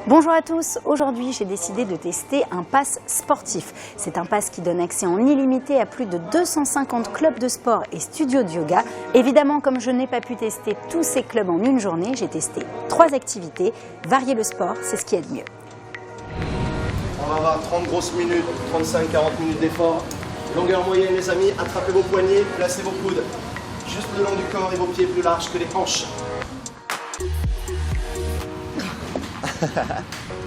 Bonjour à tous, aujourd'hui j'ai décidé de tester un pass sportif. C'est un pass qui donne accès en illimité à plus de 250 clubs de sport et studios de yoga. Évidemment, comme je n'ai pas pu tester tous ces clubs en une journée, j'ai testé 3 activités. Varier le sport, c'est ce qu'il y a de mieux. On va avoir 30 grosses minutes, 35-40 minutes d'effort. Longueur moyenne les amis, attrapez vos poignets, placez vos coudes juste le long du corps et vos pieds plus larges que les hanches.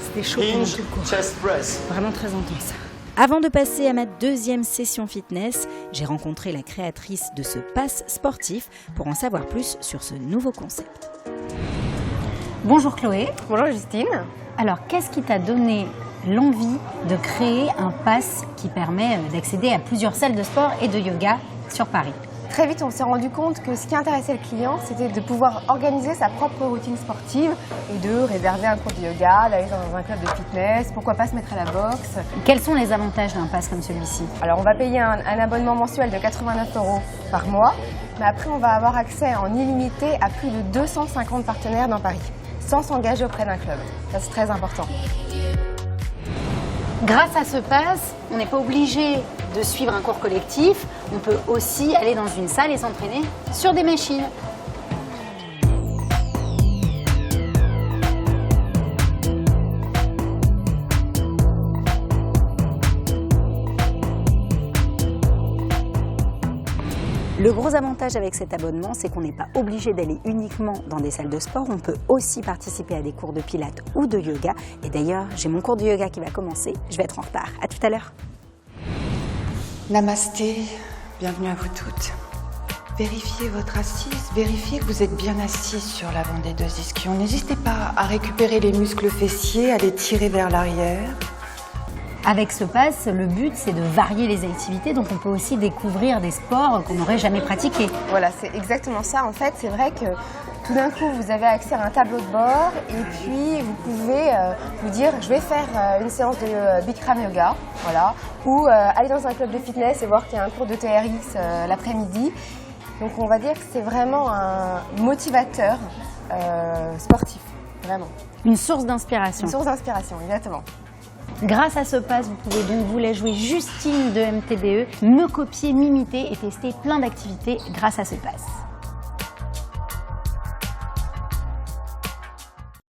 C'était chaud pendant tout le cours. Chest press. Vraiment très intense. Avant de passer à ma deuxième session fitness, j'ai rencontré la créatrice de ce pass sportif pour en savoir plus sur ce nouveau concept. Bonjour Chloé. Bonjour Justine. Alors, qu'est-ce qui t'a donné l'envie de créer un pass qui permet d'accéder à plusieurs salles de sport et de yoga sur Paris? Très vite, on s'est rendu compte que ce qui intéressait le client, c'était de pouvoir organiser sa propre routine sportive et de réserver un cours de yoga, d'aller dans un club de fitness, pourquoi pas se mettre à la boxe. Quels sont les avantages d'un pass comme celui-ci? Alors, on va payer un abonnement mensuel de 89 € par mois, mais après, on va avoir accès en illimité à plus de 250 partenaires dans Paris, sans s'engager auprès d'un club. Ça, c'est très important. Grâce à ce pass, on n'est pas obligé de suivre un cours collectif. On peut aussi aller dans une salle et s'entraîner sur des machines. Le gros avantage avec cet abonnement, c'est qu'on n'est pas obligé d'aller uniquement dans des salles de sport. On peut aussi participer à des cours de pilates ou de yoga. Et d'ailleurs, j'ai mon cours de yoga qui va commencer. Je vais être en retard. À tout à l'heure. Namasté, bienvenue à vous toutes. Vérifiez votre assise, vérifiez que vous êtes bien assise sur l'avant des deux ischions. N'hésitez pas à récupérer les muscles fessiers, à les tirer vers l'arrière. Avec ce pass, le but, c'est de varier les activités, donc on peut aussi découvrir des sports qu'on n'aurait jamais pratiqués. Voilà, c'est exactement ça. En fait, c'est vrai que tout d'un coup, vous avez accès à un tableau de bord et puis vous pouvez vous dire je vais faire une séance de Bikram yoga, voilà, ou aller dans un club de fitness et voir qu'il y a un cours de TRX l'après-midi. Donc on va dire que c'est vraiment un motivateur sportif, vraiment. Une source d'inspiration. Une source d'inspiration, exactement. Grâce à ce pass, vous pouvez donc vous la jouer Justine de MTBE, me copier, m'imiter et tester plein d'activités grâce à ce pass.